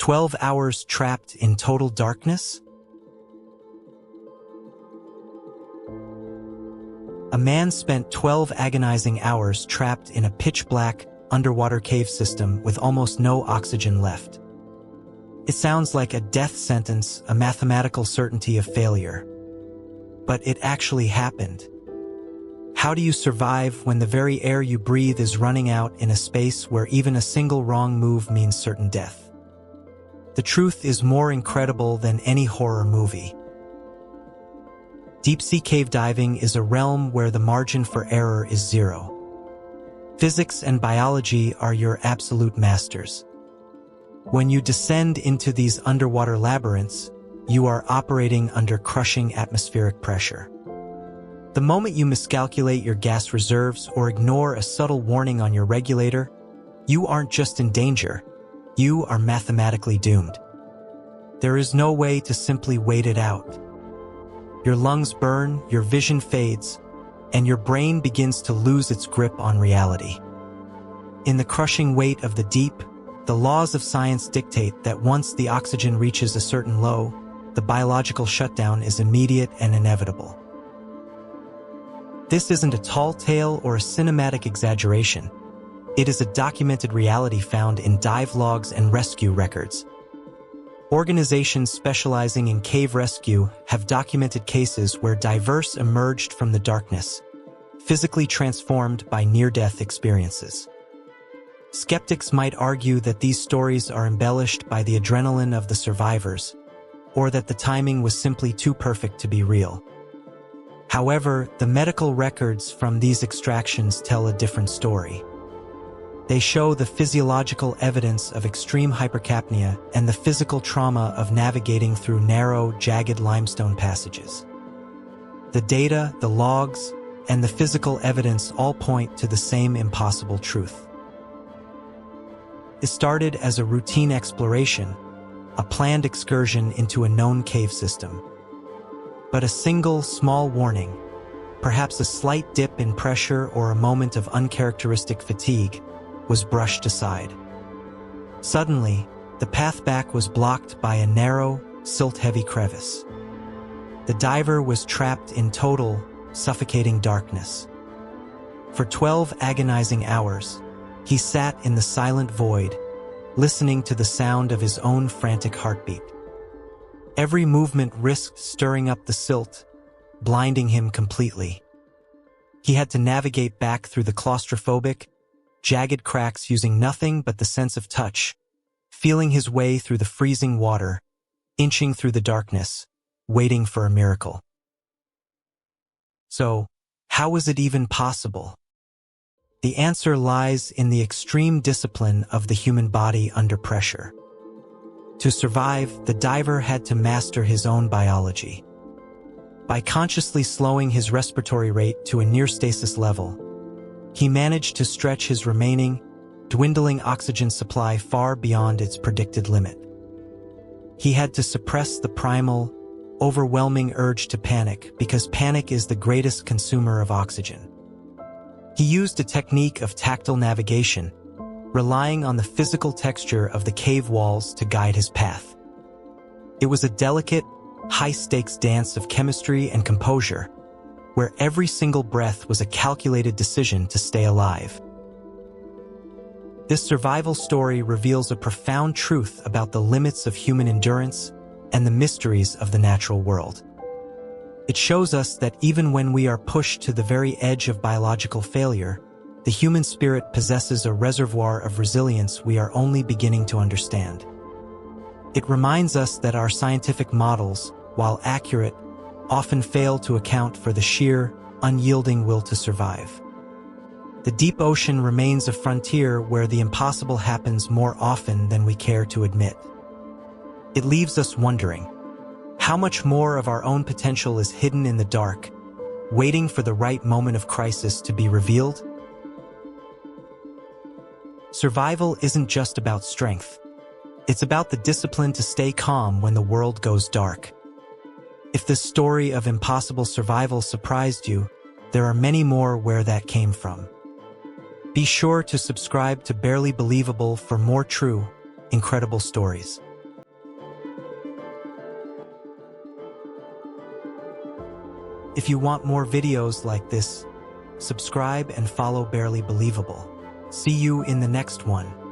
12 hours trapped in total darkness? A man spent 12 agonizing hours trapped in a pitch-black, underwater cave system with almost no oxygen left. It sounds like a death sentence, a mathematical certainty of failure. But it actually happened. How do you survive when the very air you breathe is running out in a space where even a single wrong move means certain death? The truth is more incredible than any horror movie. Deep-sea cave diving is a realm where the margin for error is zero. Physics and biology are your absolute masters. When you descend into these underwater labyrinths, you are operating under crushing atmospheric pressure. The moment you miscalculate your gas reserves or ignore a subtle warning on your regulator, you aren't just in danger, you are mathematically doomed. There is no way to simply wait it out. Your lungs burn, your vision fades, and your brain begins to lose its grip on reality. In the crushing weight of the deep, the laws of science dictate that once the oxygen reaches a certain low, the biological shutdown is immediate and inevitable. This isn't a tall tale or a cinematic exaggeration. It is a documented reality found in dive logs and rescue records. Organizations specializing in cave rescue have documented cases where divers emerged from the darkness, physically transformed by near-death experiences. Skeptics might argue that these stories are embellished by the adrenaline of the survivors, or that the timing was simply too perfect to be real. However, the medical records from these extractions tell a different story. They show the physiological evidence of extreme hypercapnia and the physical trauma of navigating through narrow, jagged limestone passages. The data, the logs, and the physical evidence all point to the same impossible truth. It started as a routine exploration, a planned excursion into a known cave system. But a single, small warning, perhaps a slight dip in pressure or a moment of uncharacteristic fatigue, was brushed aside. Suddenly, the path back was blocked by a narrow, silt-heavy crevice. The diver was trapped in total, suffocating darkness. For 12 agonizing hours, he sat in the silent void, listening to the sound of his own frantic heartbeat. Every movement risked stirring up the silt, blinding him completely. He had to navigate back through the claustrophobic, jagged cracks using nothing but the sense of touch, feeling his way through the freezing water, inching through the darkness, waiting for a miracle. So, how was it even possible? The answer lies in the extreme discipline of the human body under pressure. To survive, the diver had to master his own biology. By consciously slowing his respiratory rate to a near stasis level, he managed to stretch his remaining, dwindling oxygen supply far beyond its predicted limit. He had to suppress the primal, overwhelming urge to panic because panic is the greatest consumer of oxygen. He used a technique of tactile navigation, relying on the physical texture of the cave walls to guide his path. It was a delicate, high-stakes dance of chemistry and composure, where every single breath was a calculated decision to stay alive. This survival story reveals a profound truth about the limits of human endurance and the mysteries of the natural world. It shows us that even when we are pushed to the very edge of biological failure, the human spirit possesses a reservoir of resilience we are only beginning to understand. It reminds us that our scientific models, while accurate, often fail to account for the sheer, unyielding will to survive. The deep ocean remains a frontier where the impossible happens more often than we care to admit. It leaves us wondering, how much more of our own potential is hidden in the dark, waiting for the right moment of crisis to be revealed? Survival isn't just about strength. It's about the discipline to stay calm when the world goes dark. If this story of impossible survival surprised you, there are many more where that came from. Be sure to subscribe to Barely Believable for more true, incredible stories. If you want more videos like this, subscribe and follow Barely Believable. See you in the next one.